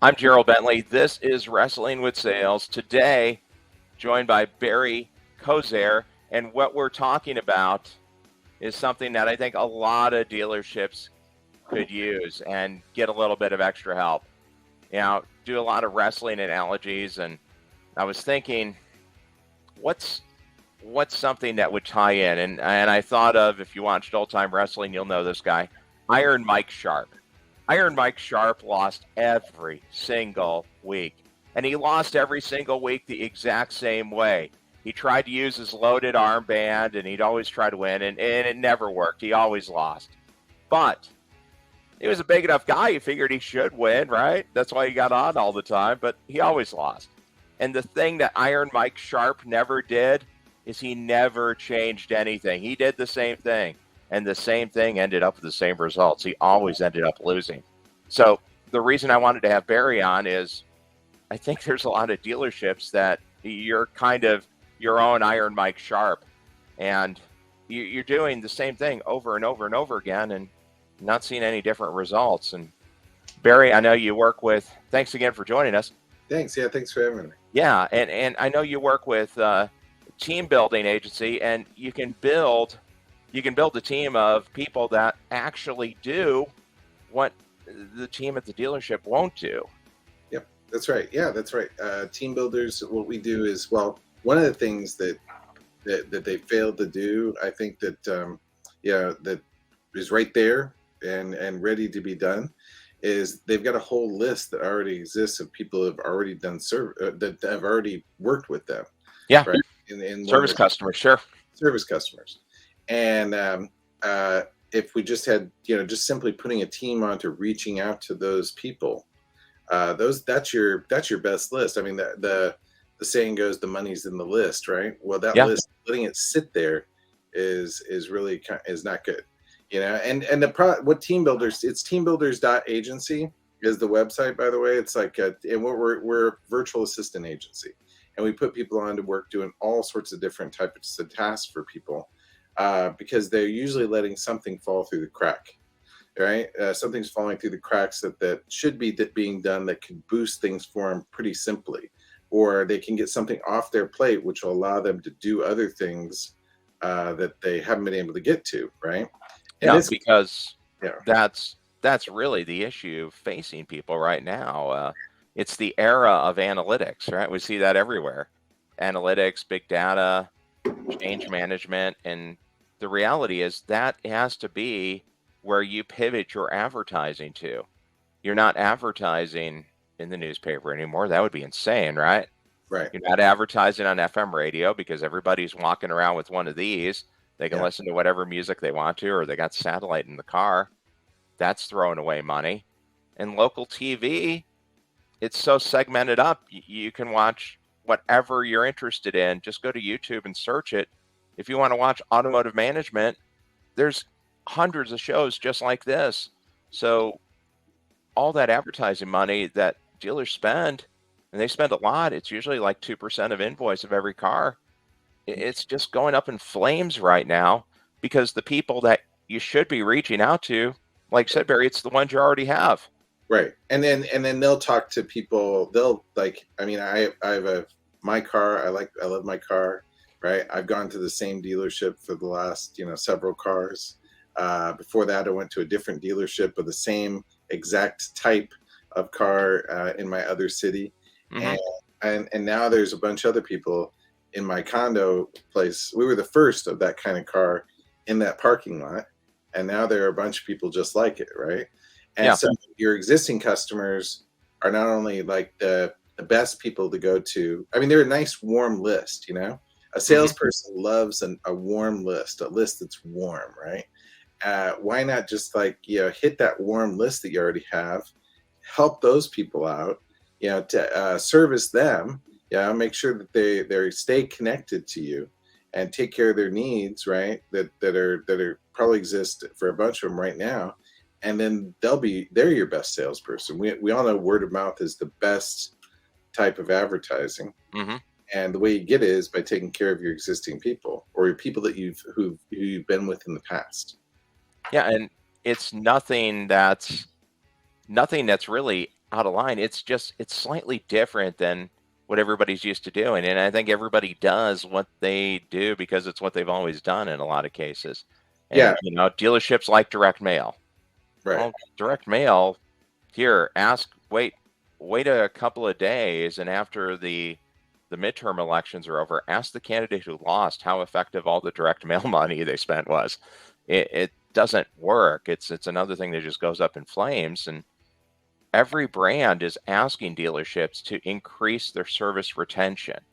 I'm Gerald Bentley. This is Wrestling with Sales. Today, joined by Barry Coziahr, and what we're talking about is something that I think a lot of dealerships could use and get a little bit of extra help. Do a lot of wrestling analogies, and I was thinking, what's something that would tie in? And I thought of, if you watched old time wrestling, you'll know this guy, Iron Mike Sharp. Iron Mike Sharp lost every single week, and he lost every single week the exact same way. He tried to use his loaded armband, and he'd always try to win, and it never worked. He always lost. But he was a big enough guy, he figured he should win, right? That's why he got on all the time, but he always lost. And the thing that Iron Mike Sharp never did is he never changed anything. He did the same thing, and the same thing ended up with the same results. He always ended up losing. So the reason I wanted to have Barry on is I think there's a lot of dealerships that you're kind of your own Iron Mike Sharp, and you're doing the same thing over and over and over again and not seeing any different results. And Barry, I know you work with, thanks again for joining us. Thanks. Yeah, thanks for having me. Yeah, and I know you work with team building agency, and you can build a team of people that actually do what the team at the dealership won't do. Yep, that's right. Yeah, that's right. Team builders, what we do is, well, one of the things that they failed to do, I think that that is right there and ready to be done, is they've got a whole list that already exists of people who have already done that have already worked with them. Yeah, right. In service customers, sure. Service customers, and if we just had, just simply putting a team on to reaching out to those people, that's your best list. I mean, the saying goes, the money's in the list, right? Well, that list, letting it sit there is really is not good, and what team builders, it's teambuilders.agency is the website, by the way. It's like and we're a virtual assistant agency, and we put people on to work doing all sorts of different types of tasks for people, because they're usually letting something fall through the crack, right? Something's falling through the cracks that should be being done, that could boost things for them pretty simply, or they can get something off their plate which will allow them to do other things that they haven't been able to get to, right? And because that's really the issue facing people right now. It's the era of analytics, right? We see that everywhere. Analytics, big data, change management, and the reality is that has to be where you pivot your advertising to. You're not advertising in the newspaper anymore. That would be insane, right? Right. You're not advertising on FM radio because everybody's walking around with one of these. They can listen to whatever music they want to, or they got satellite in the car. That's throwing away money. And local TV, it's so segmented up. You can watch whatever you're interested in. Just go to YouTube and search it. If you want to watch automotive management, there's hundreds of shows just like this. So all that advertising money that dealers spend, and they spend a lot, it's usually like 2% of invoice of every car. It's just going up in flames right now because the people that you should be reaching out to, like I said, Barry, it's the ones you already have. Right. And then they'll talk to people. They'll I have my car. I love my car. Right. I've gone to the same dealership for the last, several cars. Before that, I went to a different dealership of the same exact type of car in my other city. Mm-hmm. And now there's a bunch of other people in my condo place. We were the first of that kind of car in that parking lot. And now there are a bunch of people just like it. Right. And so your existing customers are not only like the best people to go to. I mean, they're a nice warm list, A salesperson loves a warm list, a list that's warm, right? Why not just hit that warm list that you already have, help those people out, to service them, make sure that they stay connected to you and take care of their needs, right? That are probably exist for a bunch of them right now. And then they're your best salesperson. We all know word of mouth is the best type of advertising. Mm-hmm. And the way you get it is by taking care of your existing people or your people that who you've been with in the past. Yeah, and it's nothing that's really out of line. It's slightly different than what everybody's used to doing. And I think everybody does what they do because it's what they've always done in a lot of cases. And, Yeah, dealerships like direct mail. right. Well, direct mail, here, wait a couple of days, and after the midterm elections are over, ask the candidate who lost how effective all the direct mail money they spent was. It doesn't work. It's another thing that just goes up in flames. And every brand is asking dealerships to increase their service retention. Right.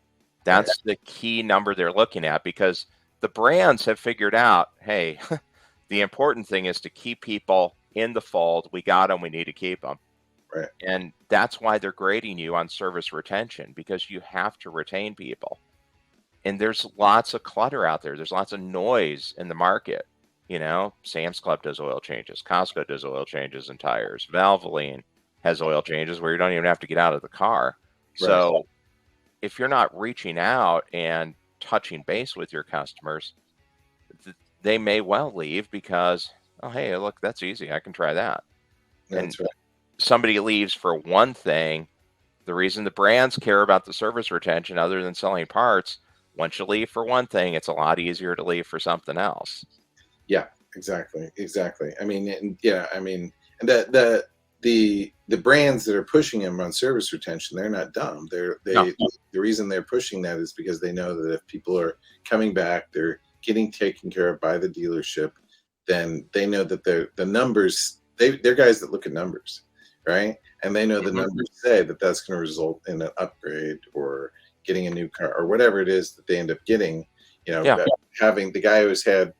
That's the key number they're looking at, because the brands have figured out, hey, the important thing is to keep people in the fold. We got them. We need to keep them. Right. And that's why they're grading you on service retention, because you have to retain people. And there's lots of clutter out there. There's lots of noise in the market. Sam's Club does oil changes. Costco does oil changes and tires. Valvoline has oil changes where you don't even have to get out of the car. Right. So if you're not reaching out and touching base with your customers, they may well leave because, oh, hey, look, that's easy. I can try that. And That's right. somebody leaves for one thing. The reason the brands care about the service retention, other than selling parts, once you leave for one thing, it's a lot easier to leave for something else. Yeah, exactly. Exactly. I mean, and yeah, I mean, and the brands that are pushing them on service retention, they're not dumb. No, The reason they're pushing that is because they know that if people are coming back, they're getting taken care of by the dealership, then they know that the numbers, they're guys that look at numbers, right? And they know the mhm, numbers say that that's going to result in an upgrade or getting a new car or whatever it is that they end up getting. yeah, Having the guy who's had,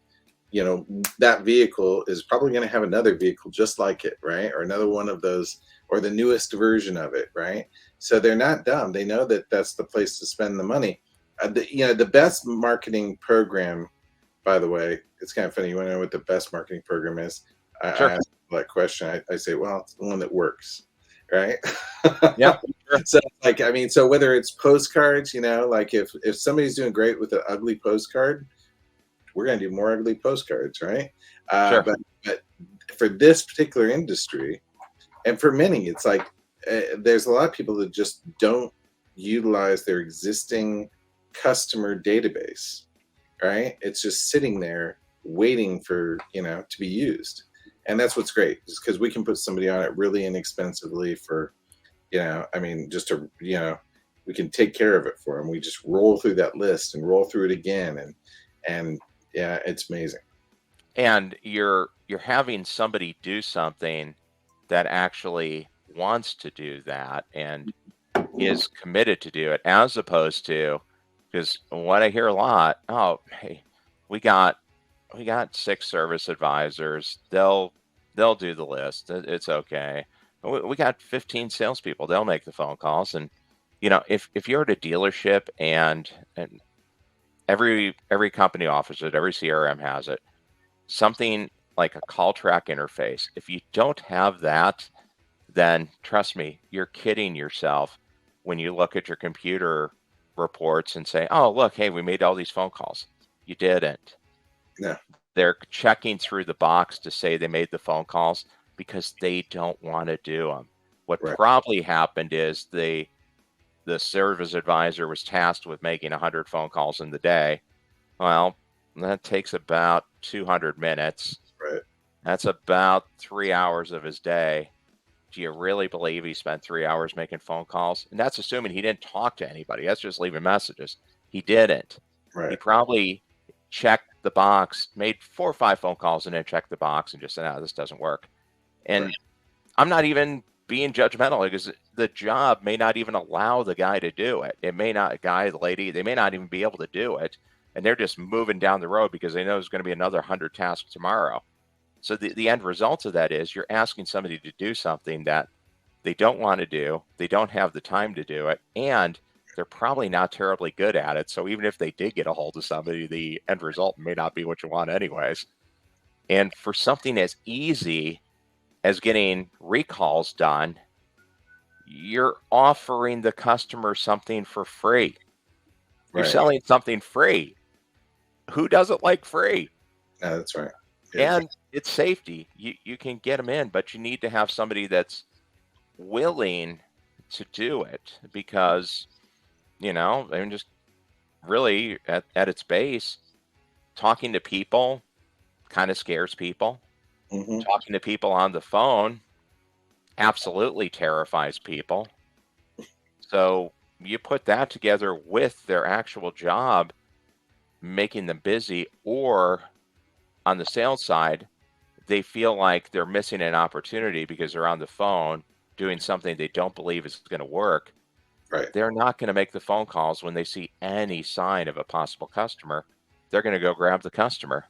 that vehicle is probably going to have another vehicle just like it, right? Or another one of those, or the newest version of it, right? So they're not dumb. They know that that's the place to spend the money. The best marketing program, by the way, it's kind of funny. You want to know what the best marketing program is? I sure, ask that question. I say, well, it's the one that works, right? yeah, sure, So, like, I mean, so whether it's postcards, like if somebody's doing great with an ugly postcard, we're going to do more ugly postcards, right? sure, But for this particular industry, and for many, it's like there's a lot of people that just don't utilize their existing customer database, right? It's just sitting there waiting for to be used, and that's what's great, is because we can put somebody on it really inexpensively for I mean, just to we can take care of it for them. We just roll through that list and roll through it again, and yeah, it's amazing. and you're having somebody do something that actually wants to do that and is committed to do it, as opposed to, because what I hear a lot, oh, hey, we got we got 6 service advisors. They'll do the list. It's okay. We got 15 salespeople. They'll make the phone calls. And if you're at a dealership, and every company offers it, every CRM has it, something like a call track interface. If you don't have that, then trust me, you're kidding yourself when you look at your computer reports and say, oh, look, hey, we made all these phone calls. You didn't. No, They're checking through the box to say they made the phone calls because they don't want to do them. What right, probably happened is the service advisor was tasked with making 100 phone calls in the day. Well, that takes about 200 minutes. right, That's about 3 hours of his day. Do you really believe he spent 3 hours making phone calls? And that's assuming he didn't talk to anybody. That's just leaving messages. He didn't. He right, probably checked the box, made 4 or 5 phone calls, and then checked the box and just said, "No, this doesn't work." right, And I'm not even being judgmental, because the job may not even allow the guy to do it. It may not, guy, the lady, they may not even be able to do it. And they're just moving down the road because they know there's going to be another 100 tasks tomorrow. So the end result of that is you're asking somebody to do something that they don't want to do, they don't have the time to do it, and they're probably not terribly good at it. So even if they did get a hold of somebody, the end result may not be what you want anyways. And for something as easy as getting recalls done, you're offering the customer something for free. You're right. selling something free. Who doesn't like free? No, that's right. Yeah, And it's safety. You can get them in, but you need to have somebody that's willing to do it because, I mean, just really at its base, talking to people kind of scares people. Hmm. Talking to people on the phone absolutely terrifies people. So you put that together with their actual job, making them busy, or on the sales side, they feel like they're missing an opportunity because they're on the phone doing something they don't believe is going to work. Right. They're not going to make the phone calls when they see any sign of a possible customer. They're going to go grab the customer.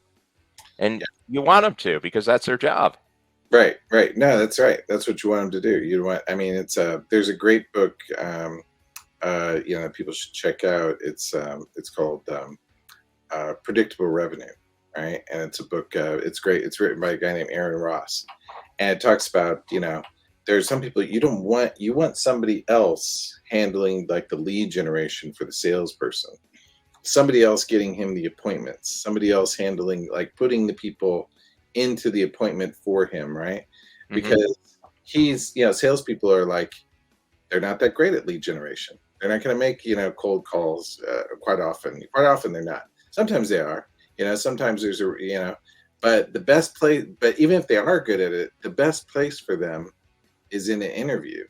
And you want them to because that's their job. Right, right. No, that's right. That's what you want them to do. You want. I mean, there's a great book. People should check out. It's called Predictable Revenue, right? And it's a book. It's great. It's written by a guy named Aaron Ross, and it talks about there's some people you want somebody else handling like the lead generation for the salesperson, somebody else getting him the appointments, somebody else handling like putting the people into the appointment for him, right? Hmm. Because salespeople are like, they're not that great at lead generation. They're not going to make cold calls quite often. Quite often they're not. Sometimes they are. Sometimes there's but the best place. But even if they are good at it, the best place for them is in an interview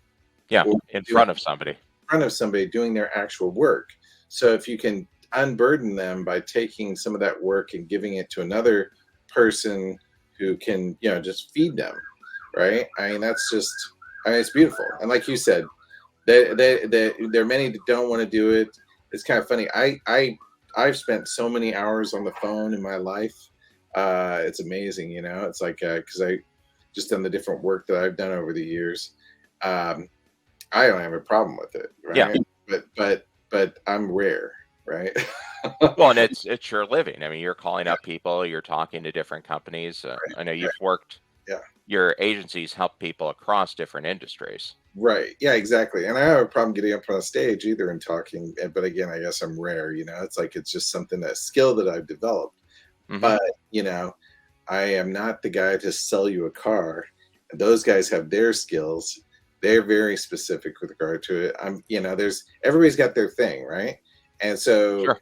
Yeah, or in doing front of somebody. in front of somebody doing their actual work. So if you can unburden them by taking some of that work and giving it to another person who can just feed them, right? I mean, it's beautiful. And like you said, there are many that don't want to do it. It's kind of funny. I've spent so many hours on the phone in my life. It's amazing. It's like because I just done the different work that I've done over the years. um, I don't have a problem with it, Yeah. right? But I'm rare, right? Well, and it's your living. I mean, you're calling up people, you're talking to different companies. I know Right. you've worked, Yeah. your agencies help people across different industries. Right. Yeah, exactly. And I don't have a problem getting up on a stage either and talking. But again, I guess I'm rare, It's like it's just something, a skill that I've developed. Hmm. But, I am not the guy to sell you a car. Those guys have their skills. They're very specific with regard to it. There's everybody's got their thing, right? And so Sure.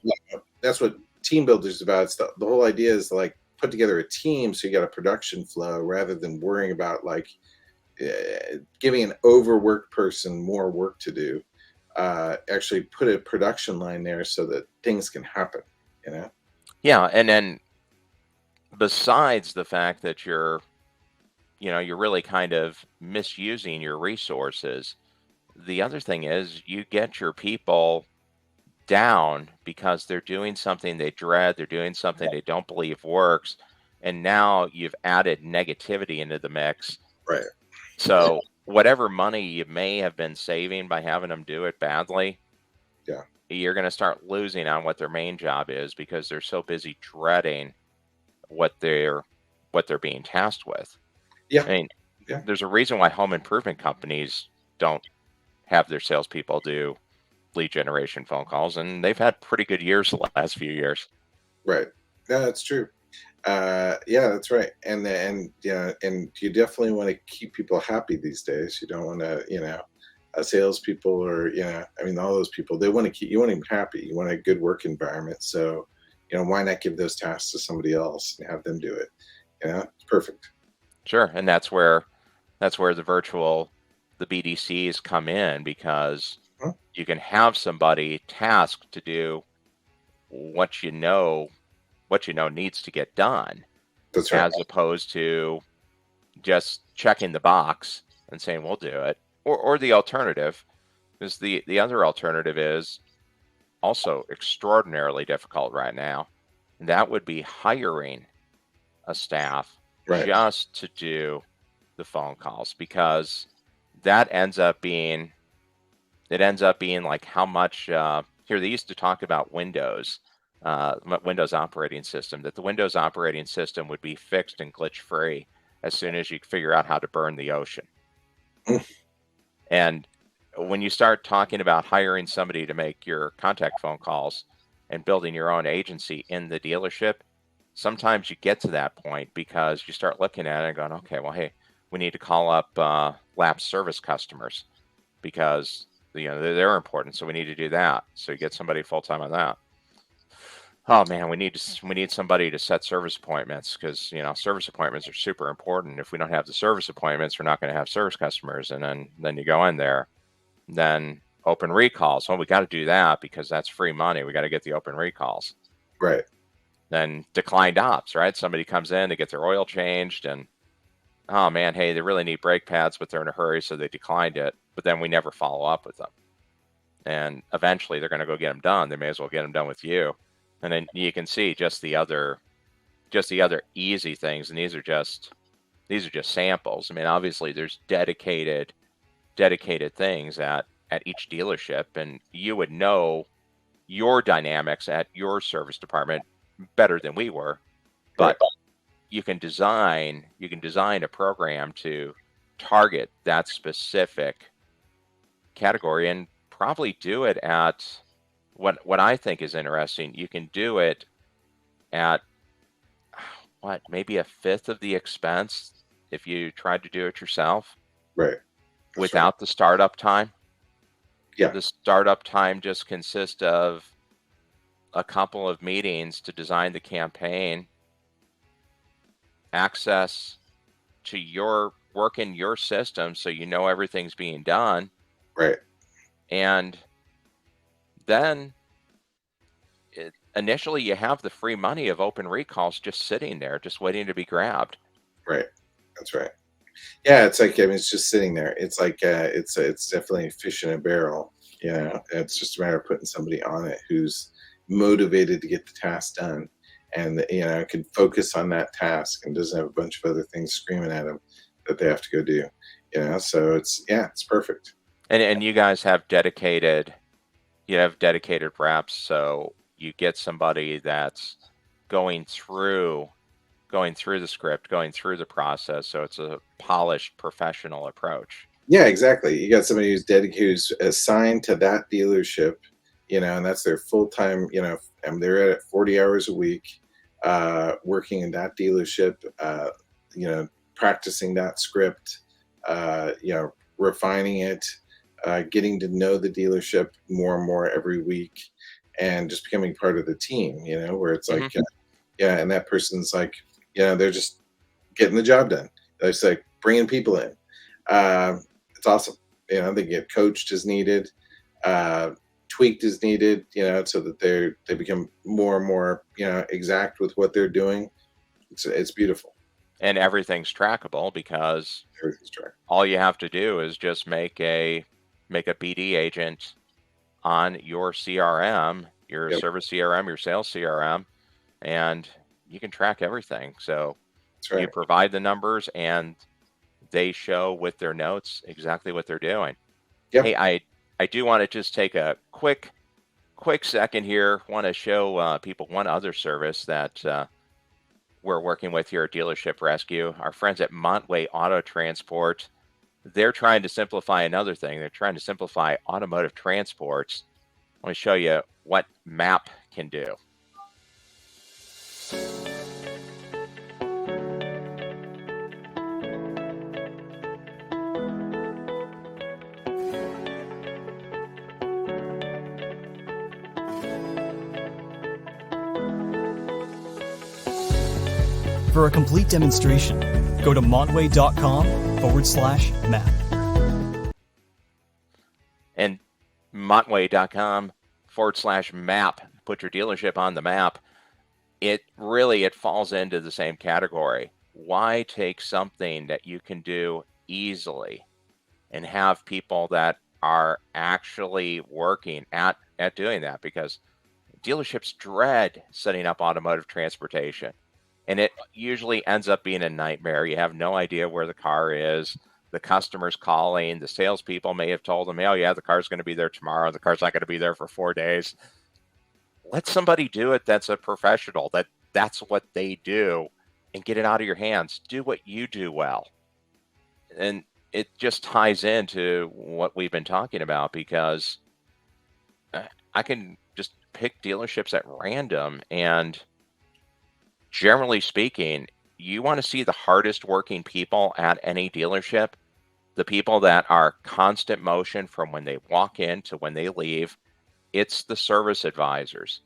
that's what team builders about. It's the whole idea is like put together a team so you got a production flow rather than worrying about like giving an overworked person more work to do. Actually put a production line there so that things can happen, you know? Yeah, and then besides the fact that you're really kind of misusing your resources, the other thing is you get your people down because they're doing something they dread, they're doing something they don't believe works, and now you've added negativity into the mix. Right. So whatever money you may have been saving by having them do it badly, Yeah. you're going to start losing on what their main job is because they're so busy dreading what they're what they're being tasked with. Yeah. I mean, Yeah. there's a reason why home improvement companies don't have their salespeople do lead generation phone calls, and they've had pretty good years the last few years. Right. No, that's true. Yeah, that's right. And you definitely want to keep people happy these days. You don't want to, salespeople or I mean, all those people. They want to keep you want them happy. You want a good work environment. So, why not give those tasks to somebody else and have them do it? It's perfect. Sure, and that's where the BDCs come in because Huh? you can have somebody tasked to do what needs to get done, That's right. as opposed to just checking the box and saying we'll do it. Or the alternative is the other alternative is also extraordinarily difficult right now. And that would be hiring a staff Right. just to do the phone calls because that ends up being like how much here they used to talk about Windows operating system, that the Windows operating system would be fixed and glitch free as soon as you figure out how to burn the ocean. Mm. And when you start talking about hiring somebody to make your contact phone calls and building your own agency in the dealership, sometimes you get to that point because you start looking at it and going, okay, well, hey, we need to call up lapsed service customers because they're important. So we need to do that. So you get somebody full time on that. Oh man, we need somebody to set service appointments because service appointments are super important. If we don't have the service appointments, we're not going to have service customers. And then you go in there, then open recalls. Well, we got to do that because that's free money. We got to get the open recalls. Right. Then declined ops, right? Somebody comes in to get their oil changed, and oh man, hey, they really need brake pads, but they're in a hurry, so they declined it. But then we never follow up with them. And eventually they're going to go get them done. They may as well get them done with you. And then you can see just the other easy things. And these are just samples. I mean, obviously there's dedicated things at each dealership, and you would know your dynamics at your service department better than we were. But Right. you can design a program to target that specific category and probably do it at what I think is interesting. You can do it at maybe a fifth of the expense if you tried to do it yourself. Right. That's without the startup time. Yeah. The startup time just consists of a couple of meetings to design the campaign, access to your work in your system so you know everything's being done. Right. And then initially you have the free money of open recalls just sitting there, just waiting to be grabbed. Right. That's right. Yeah, it's like, I mean, it's just sitting there. It's like it's definitely a fish in a barrel. It's just a matter of putting somebody on it who's motivated to get the task done, and can focus on that task and doesn't have a bunch of other things screaming at them that they have to go do. So it's perfect. And you guys have dedicated reps, so you get somebody that's going through the script, going through the process, so it's a polished professional approach. Yeah, exactly. You got somebody who's assigned to that dealership, and that's their full time. And they're at it 40 hours a week, working in that dealership. Practicing that script, refining it, getting to know the dealership more and more every week, and just becoming part of the team. Where it's like, and that person's like, they're just getting the job done. They're just like bringing people in. It's awesome. They get coached as needed, tweaked as needed, so that they become more and more, exact with what they're doing. It's beautiful. And everything's trackable because all you have to do is just make a BD agent on your CRM, your service CRM, your sales CRM, and you can track everything. So you provide the numbers and they show with their notes exactly what they're doing. Yep. Hey, I do want to just take a quick second here. Want to show people one other service that we're working with here at Dealership Rescue. Our friends at Montway Auto Transport, they're trying to simplify another thing. They're trying to simplify automotive transports. Let me show you what MAP can do. For a complete demonstration, go to montway.com/map. And montway.com/map, put your dealership on the map. It falls into the same category. Why take something that you can do easily and have people that are actually working at doing that? Because dealerships dread setting up automotive transportation. And it usually ends up being a nightmare. You have no idea where the car is. The customer's calling. The salespeople may have told them, oh, yeah, the car's going to be there tomorrow. The car's not going to be there for 4 days. Let somebody do it that's a professional, that's what they do, and get it out of your hands. Do what you do well. And it just ties into what we've been talking about, because I can just pick dealerships at random, and generally speaking, you want to see the hardest working people at any dealership, the people that are constant motion from when they walk in to when they leave. It's the service advisors.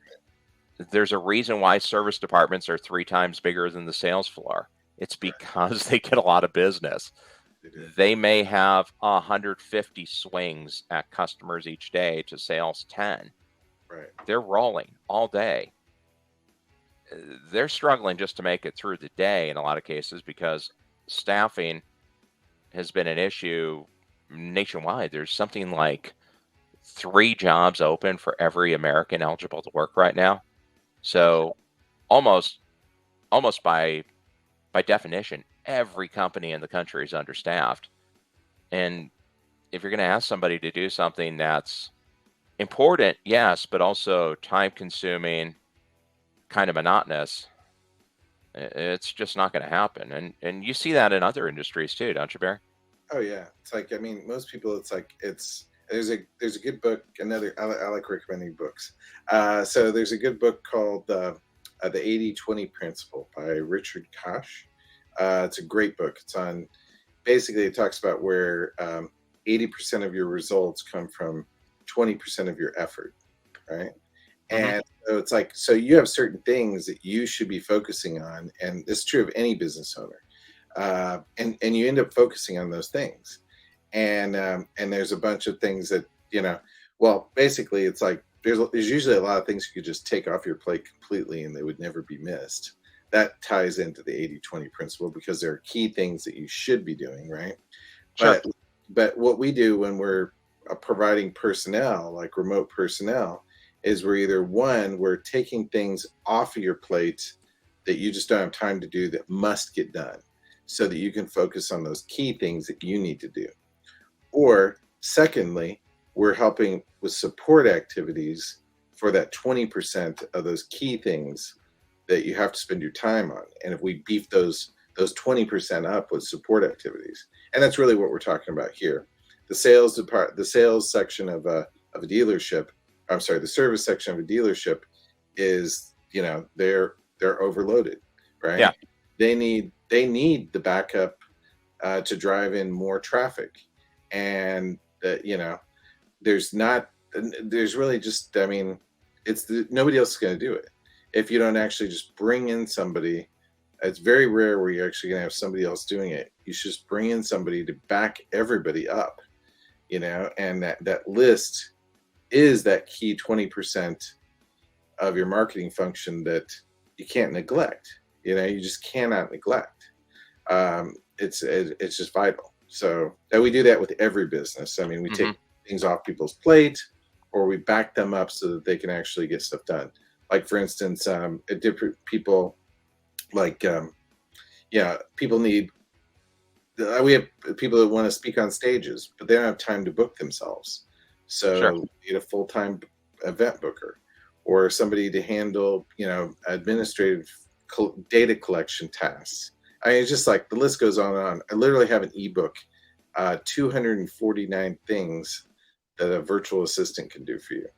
There's a reason why service departments are 3 times bigger than the sales floor. It's because they get a lot of business. They may have 150 swings at customers each day to sales 10. Right. They're rolling all day. They're struggling just to make it through the day in a lot of cases because staffing has been an issue nationwide. There's something like 3 jobs open for every American eligible to work right now. So almost by definition, every company in the country is understaffed. And if you're going to ask somebody to do something that's important, yes, but also time consuming, kind of monotonous, it's just not going to happen. And you see that in other industries too, don't you, Barry? Oh yeah, it's like, I mean, most people, it's like, there's a good book. I like recommending books. So there's a good book called the 80-20 Principle by Richard Koch. It's a great book. It's on, basically it talks about where 80% of your results come from 20% of your effort, right? And so it's like, so you have certain things that you should be focusing on, and this is true of any business owner. And you end up focusing on those things, and there's a bunch of things that, well, basically it's like there's usually a lot of things you could just take off your plate completely and they would never be missed. That ties into the 80-20 principle because there are key things that you should be doing, right? Sure. But what we do when we're providing personnel, like remote personnel, is we're taking things off of your plate that you just don't have time to do that must get done, so that you can focus on those key things that you need to do. Or secondly, we're helping with support activities for that 20% of those key things that you have to spend your time on. And if we beef those 20% up with support activities, and that's really what we're talking about here. The sales section of a dealership, the service section of a dealership is, they're overloaded, right? Yeah. They need the backup to drive in more traffic, and there's really just, I mean, nobody else is going to do it if you don't actually just bring in somebody. It's very rare where you're actually going to have somebody else doing it. You should just bring in somebody to back everybody up, and that list is that key 20% of your marketing function that you can't neglect. You just cannot neglect. It's just vital. So that we do that with every business. I mean, we take things off people's plate, or we back them up so that they can actually get stuff done. Like, for instance, different people, like, people need. We have people that want to speak on stages, but they don't have time to book themselves. So Sure. we need a full-time event booker, or somebody to handle, administrative data collection tasks. I mean, it's just like the list goes on and on. I literally have an ebook, 249 things that a virtual assistant can do for you.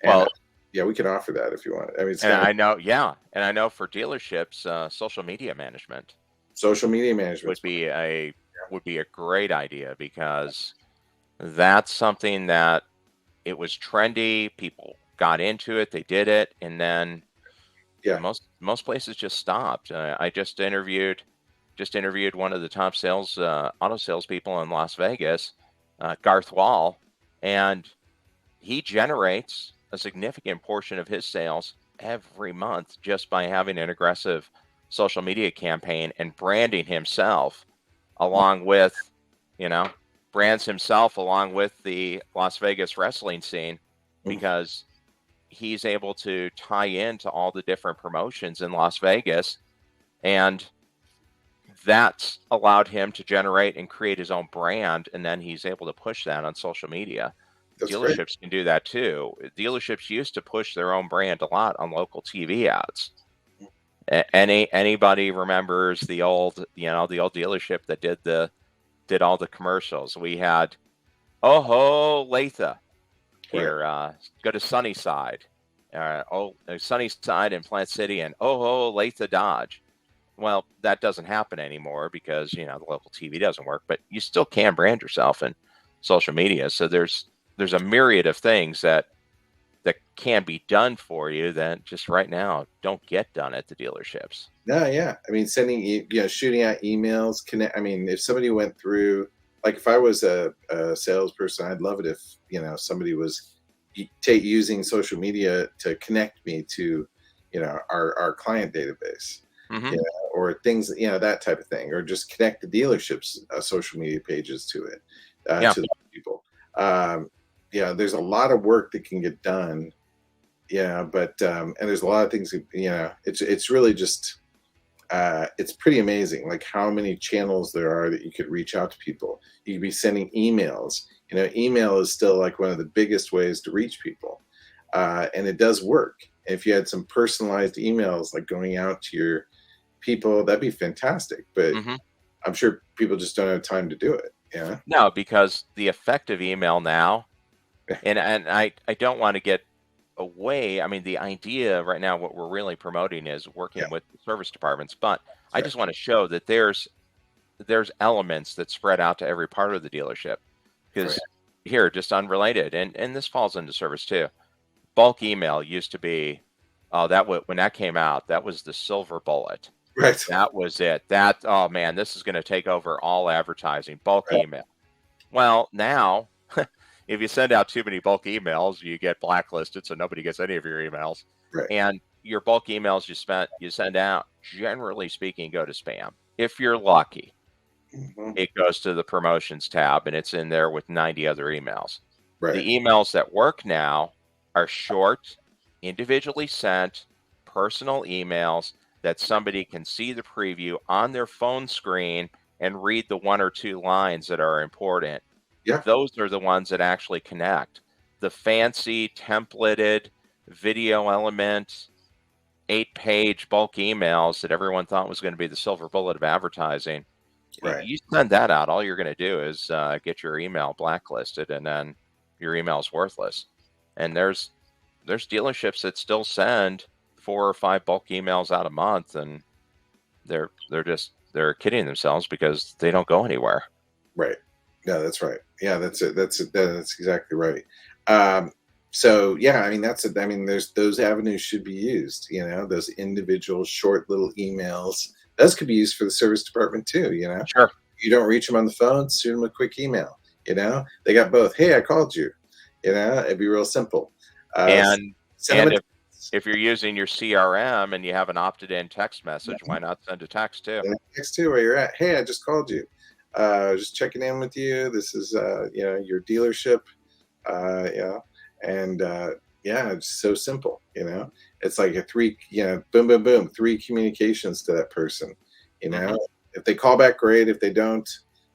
And Well, yeah, we can offer that if you want. I mean, it's and kind of I know, yeah, and I know for dealerships, social media management social media management would be a great idea, because that's something that it was trendy. People got into it, they did it, and then most places just stopped. I just interviewed one of the top auto salespeople in Las Vegas, Garth Wall, and he generates a significant portion of his sales every month just by having an aggressive social media campaign and branding himself along with, brands himself along with the Las Vegas wrestling scene, because he's able to tie into all the different promotions in Las Vegas, and that's allowed him to generate and create his own brand, and then he's able to push that on social media. That's Dealerships great. can do that too. Dealerships used to push their own brand a lot on local TV ads. Anybody remembers the old dealership that did all the commercials? We had Latha here. Go to Sunnyside. Sunnyside in Plant City, and Latha Dodge. well, that doesn't happen anymore because, the local TV doesn't work, but you still can brand yourself in social media. So there's a myriad of things that can be done for you that just right now don't get done at the dealerships. No, yeah. I mean, shooting out emails. If somebody went through, like, if I was a salesperson, I'd love it if somebody was using social media to connect me to, our client database, Hmm. or things, that type of thing, or just connect the dealerships' social media pages to it, Yeah. to the people. There's a lot of work that can get done. Yeah, but and there's a lot of things. It's really just it's pretty amazing, like how many channels there are that you could reach out to people. You could be sending emails. Email is still like one of the biggest ways to reach people, and it does work. If you had some personalized emails, like going out to your people, that'd be fantastic. But Hmm. I'm sure people just don't have time to do it. Yeah. No, because the effective email now, and I don't want to get away. I mean, the idea right now, what we're really promoting is Yeah. working with the service departments, but I Right. just want to show that there's elements that spread out to every part of the dealership. Right. Because here, just unrelated, and this falls into service too. Bulk email used to be, oh, when that came out, that was the silver bullet. Right. That was it. Oh man, this is going to take over all advertising. Bulk Right. email. Well, now, if you send out too many bulk emails, you get blacklisted, so nobody gets any of your emails. Right. And your bulk emails you send out, generally speaking, go to spam. If you're lucky, Mhm. it goes to the promotions tab and it's in there with 90 other emails. Right. The emails that work now are short, individually sent, personal emails that somebody can see the preview on their phone screen and read the one or two lines that are important. Yeah. Those are the ones that actually connect. The fancy templated video element, 8-page bulk emails that everyone thought was going to be the silver bullet of advertising. Right. You send that out, all you're going to do is get your email blacklisted, and then your email is worthless. And there's dealerships that still send 4 or 5 bulk emails out a month, and they're kidding themselves because they don't go anywhere. Right. Yeah, that's right. Yeah, that's it. That's exactly right. So yeah, that's it. There's those avenues should be used. Those individual short little emails. Those could be used for the service department too. Sure. You don't reach them on the phone, shoot them a quick email. They got both. Hey, I called you. It'd be real simple. And Send them and if you're using your CRM and you have an opted-in text message, why not send a text too? text too where you're at. Hey, I just called you. Just checking in with you. This is your dealership. And yeah, it's so simple. It's like a three. Boom, boom, boom. 3 communications to that person. Mhm. If they call back, great. If they don't,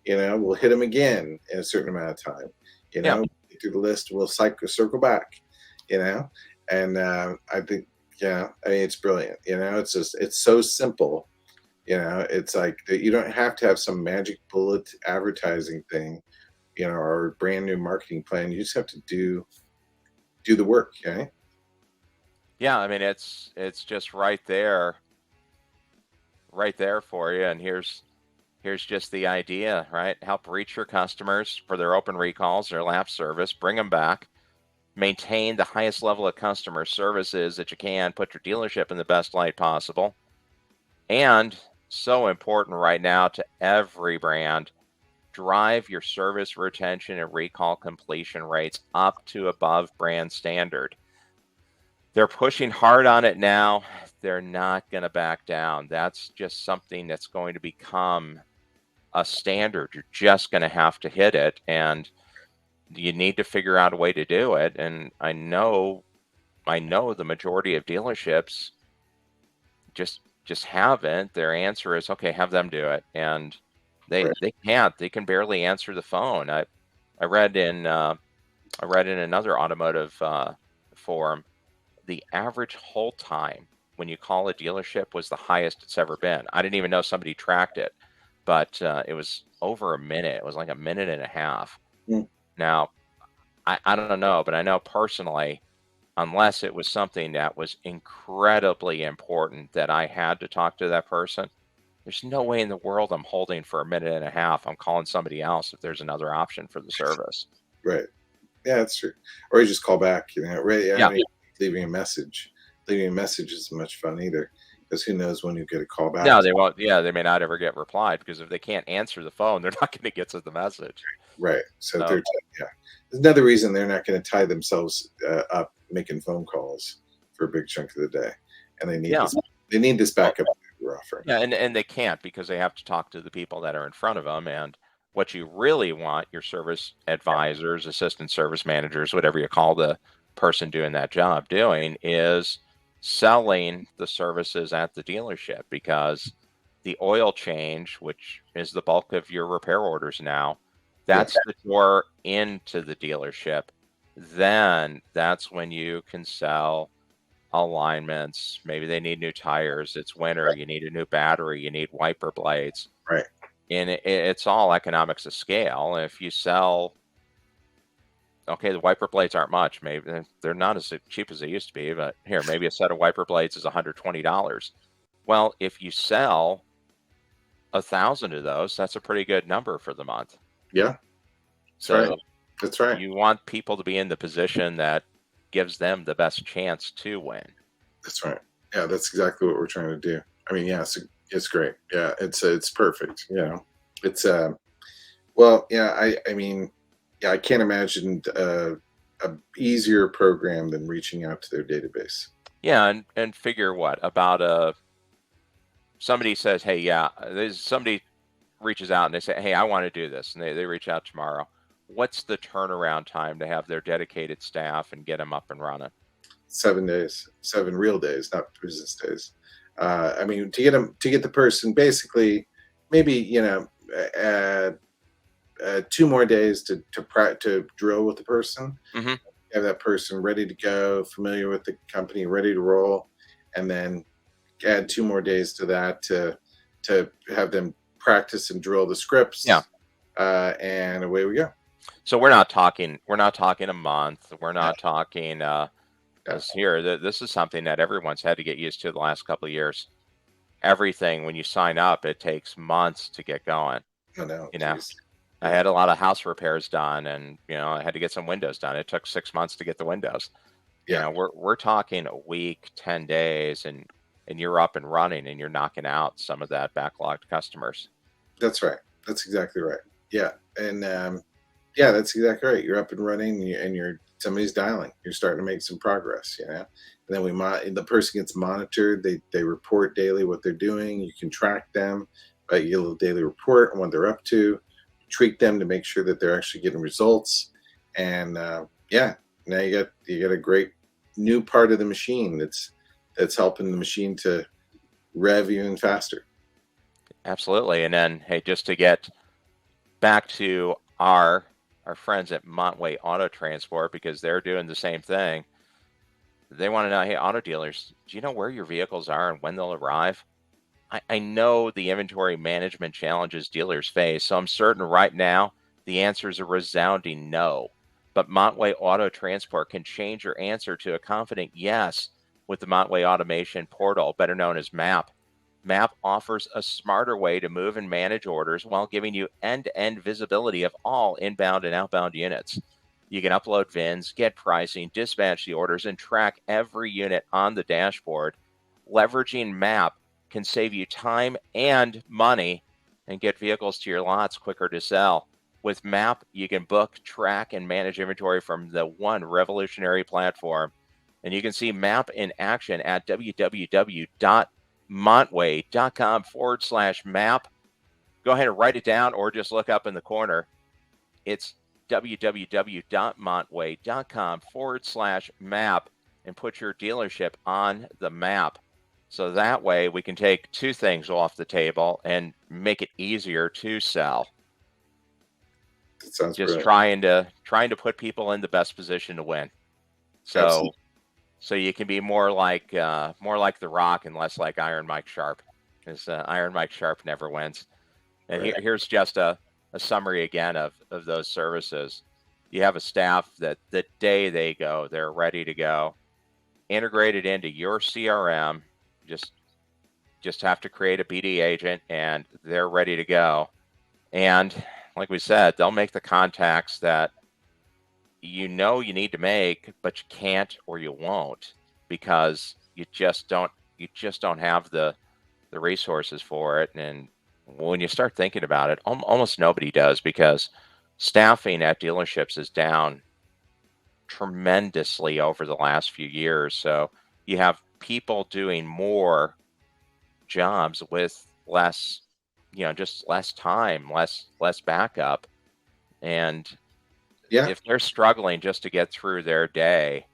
we'll hit them again in a certain amount of time. Yeah. Get through the list, we'll circle back. And I think, it's brilliant. It's so simple. It's like you don't have to have some magic bullet advertising thing, or brand new marketing plan. You just have to do the work. Yeah, I mean it's just right there for you. And here's just the idea, right? Help reach your customers for their open recalls, their lapse service, bring them back, maintain the highest level of customer services that you can, put your dealership in the best light possible. And so important right now to every brand, drive your service retention and recall completion rates up to above brand standard. They're pushing hard on it now. They're not going to back down. That's just something that's going to become a standard. You're just going to have to hit it, and you need to figure out a way to do it. And I know the majority of dealerships just haven't. Their answer is, okay, have them do it, and they Right. they can't. They can barely answer the phone. I read in another automotive forum, the average hold time when you call a dealership was the highest it's ever been. I didn't even know somebody tracked it, but it was over a minute. It was like a minute and a half. Mm. Now, I don't know, but I know personally, unless it was something that was incredibly important that I had to talk to that person, There's no way in the world I'm holding for a minute and a half. I'm calling somebody else if there's another option for the service. Right. Yeah, that's true. Or you just call back, right? I Yeah. mean, leaving a message. Leaving a message isn't much fun either, because who knows when you get a call back. No, they won't. Yeah, they may not ever get replied, because if they can't answer the phone, they're not going to get to the message. Right. So So, they're, yeah. There's another reason they're not going to tie themselves up making phone calls for a big chunk of the day. And they need yeah. this, they need this backup that we're offering. Yeah, and they can't, because they have to talk to the people that are in front of them. And what you really want your service advisors, assistant service managers, whatever you call the person doing that job, doing is selling the services at the dealership, because the oil change, which is the bulk of your repair orders now, that's the door into the dealership. Then that's when you can sell alignments. Maybe they need new tires. It's winter. You need a new battery. You need wiper blades. Right. And it's all economics of scale. If you sell, okay, the wiper blades aren't much. Maybe they're not as cheap as they used to be, but here, maybe a set of wiper blades is $120. Well, if you sell 1,000 of those, that's a pretty good number for the month. Yeah. So that's right. You want people to be in the position that gives them the best chance to win. That's right. Yeah, that's exactly what we're trying to do. I mean, yeah, it's great. Yeah, it's perfect. It's well, yeah. I mean, yeah, I can't imagine a easier program than reaching out to their database. Yeah, and figure what about somebody says, hey, yeah, somebody reaches out and they say, hey, I want to do this, and they reach out tomorrow. What's the turnaround time to have their dedicated staff and get them up and running? 7 days, 7 real days, not business days. I mean, to get the person, basically, maybe 2 more days to drill with the person. Mm-hmm. Have that person ready to go, familiar with the company, ready to roll, and then add 2 more days to that to have them practice and drill the scripts. Yeah. And away we go. So we're not talking a month. We're not talking here. This is something that everyone's had to get used to the last couple of years. Everything, when you sign up, it takes months to get going. I know. I had a lot of house repairs done, and I had to get some windows done. It took 6 months to get the windows. Yeah. We're talking a week, 10 days, and you're up and running, and you're knocking out some of that backlogged customers. That's right. That's exactly right. Yeah. And yeah, that's exactly right. You're up and running, and somebody's dialing. You're starting to make some progress, And then the person gets monitored. They report daily what they're doing. You can track them, right? You get a little daily report on what they're up to. Tweak them to make sure that they're actually getting results. And yeah, now you got a great new part of the machine that's helping the machine to rev even faster. Absolutely. And then, hey, just to get back to our friends at Montway Auto Transport, because they're doing the same thing. They want to know, hey, auto dealers, do you know where your vehicles are and when they'll arrive? I know the inventory management challenges dealers face, so I'm certain right now the answer is a resounding no. But Montway Auto Transport can change your answer to a confident yes with the Montway Automation Portal, better known as MAP. MAP offers a smarter way to move and manage orders while giving you end-to-end visibility of all inbound and outbound units. You can upload VINs, get pricing, dispatch the orders, and track every unit on the dashboard. Leveraging MAP can save you time and money and get vehicles to your lots quicker to sell. With MAP, you can book, track, and manage inventory from the one revolutionary platform. And you can see MAP in action at www.montway.com/map. Go ahead and write it down, or just look up in the corner. It's www.montway.com/map and put your dealership on the map. So that way we can take 2 things off the table and make it easier to sell. That sounds just brilliant. trying to put people in the best position to win. So you can be more like The Rock and less like Iron Mike Sharp, because Iron Mike Sharp never wins. And Right. here's just a summary again of those services. You have a staff that the day they go, they're ready to go, integrated into your CRM. Just just have to create a BD agent and they're ready to go. And like we said, they'll make the contacts that you need to make, but you can't or you won't because you just don't have the resources for it. And when you start thinking about it, almost nobody does, because staffing at dealerships is down tremendously over the last few years. So you have people doing more jobs with less, just less time, less backup. And Yeah, if they're struggling just to get through their day,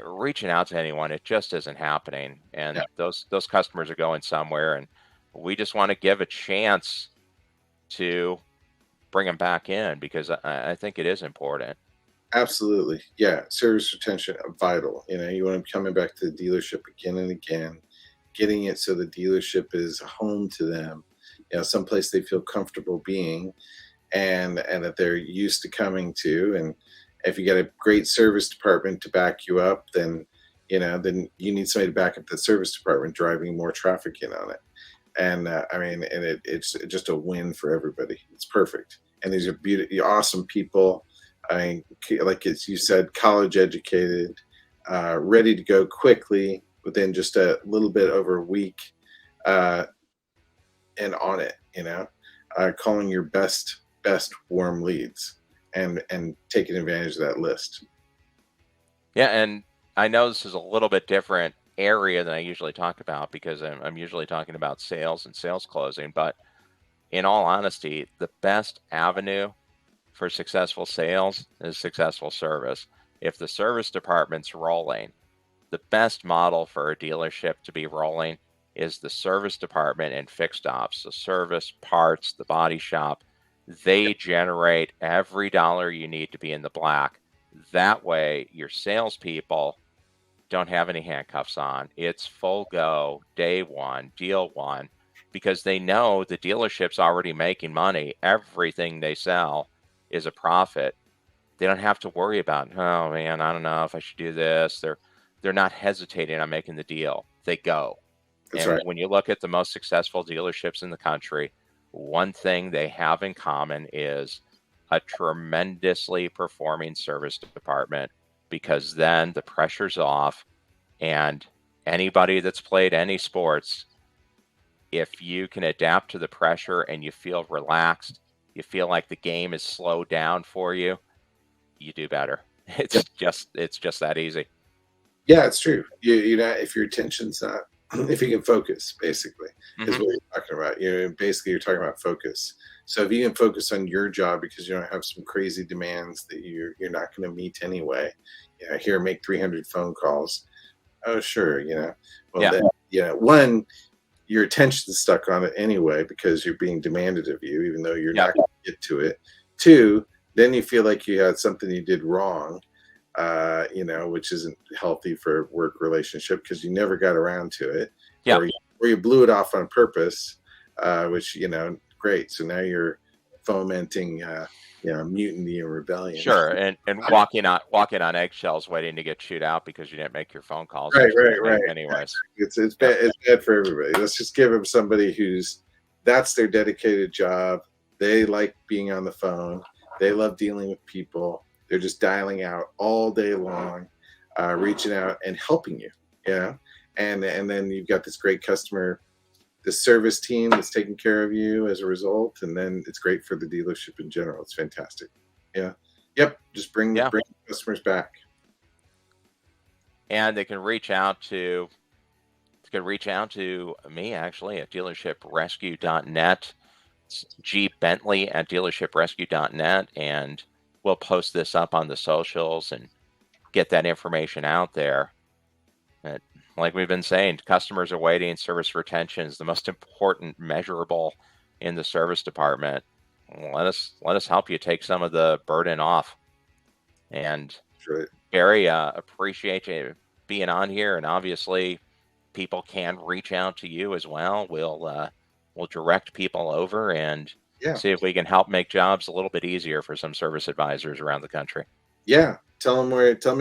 reaching out to anyone, it just isn't happening. And yeah, those customers are going somewhere, and we just want to give a chance to bring them back in, because I think it is important. absolutely. Yeah, service retention vital. You want them coming back to the dealership again and again, getting it so the dealership is home to them. Someplace they feel comfortable being, and that they're used to coming to. And if you got a great service department to back you up, then then you need somebody to back up the service department, driving more traffic in on it. And it's just a win for everybody. It's perfect. And these are beautiful, awesome people. I mean, like you said, college educated, ready to go quickly within just a little bit over a week, uh, and on it. Calling your best warm leads and taking advantage of that list. Yeah, and I know this is a little bit different area than I usually talk about, because I'm usually talking about sales and sales closing. But in all honesty, the best avenue for successful sales is successful service. If the service department's rolling, the best model for a dealership to be rolling is the service department and fixed ops, the service, parts, the body shop. They generate every dollar you need to be in the black. That way, your salespeople don't have any handcuffs on. It's full go, day one, deal one, because they know the dealership's already making money. Everything they sell is a profit. They don't have to worry about, oh man, I don't know if I should do this. They're not hesitating on making the deal. They go. That's And right. when you look at the most successful dealerships in the country, one thing they have in common is a tremendously performing service department, because then the pressure's off. And anybody that's played any sports, if you can adapt to the pressure and you feel relaxed, you feel like the game is slowed down for you, you do better. It's just that easy. Yeah, it's true. If your attention's not, if you can focus, basically, is Mhm. what you're talking about. Basically, you're talking about focus. So if you can focus on your job because you don't have some crazy demands that you're not going to meet anyway. Here, make 300 phone calls. Oh, sure. Well, Yeah, then, one, your attention's stuck on it anyway because you're being demanded of you, even though you're yeah, not going to get to it. Two, then you feel like you had something you did wrong, which isn't healthy for a work relationship because you never got around to it, yeah. or you blew it off on purpose, which great. So now you're fomenting, mutiny and rebellion. Sure. And walking on eggshells, waiting to get chewed out because you didn't make your phone calls that Right, you right, didn't make right. anyways. It's Yep. bad. It's bad for everybody. Let's just give them somebody that's their dedicated job. They like being on the phone. They love dealing with people. They're just dialing out all day long, reaching out and helping you. And then you've got this great customer, the service team that's taking care of you as a result, and then it's great for the dealership in general. It's fantastic. Yeah. Yep. Just bring Yeah. customers back. And they can reach out to me actually at dealershiprescue.net. It's G Bentley at dealershiprescue.net, and we'll post this up on the socials and get that information out there. And like we've been saying, customers are waiting. Service retention is the most important measurable in the service department. Let us help you take some of the burden off. And Sure. Barry, appreciate you being on here. And obviously, people can reach out to you as well. We'll direct people over and Yeah. see if we can help make jobs a little bit easier for some service advisors around the country. Yeah. Tell me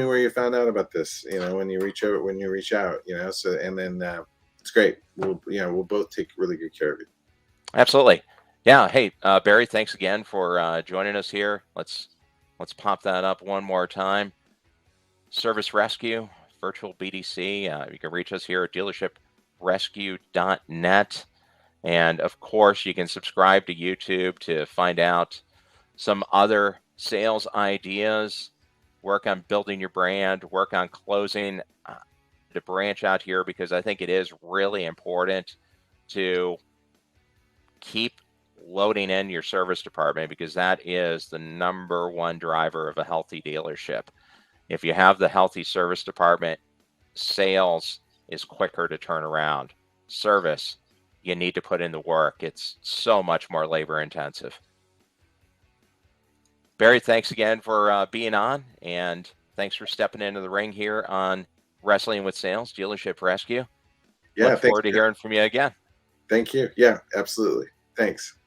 where you found out about this, when you reach out, so, and then, it's great. We'll both take really good care of you. Absolutely. Yeah. Hey, Barry, thanks again for joining us here. Let's pop that up one more time. Service Rescue, Virtual BDC. You can reach us here at dealershiprescue.net. And of course, you can subscribe to YouTube to find out some other sales ideas, work on building your brand, work on closing, to branch out here, because I think it is really important to keep loading in your service department, because that is the number one driver of a healthy dealership. If you have the healthy service department, sales is quicker to turn around. Service, you need to put in the work. It's so much more labor intensive. Barry, thanks again for being on, and thanks for stepping into the ring here on Wrestling with Sales, Dealership Rescue. Yeah, Look forward to hearing from you again. Thank you. Yeah, absolutely. Thanks.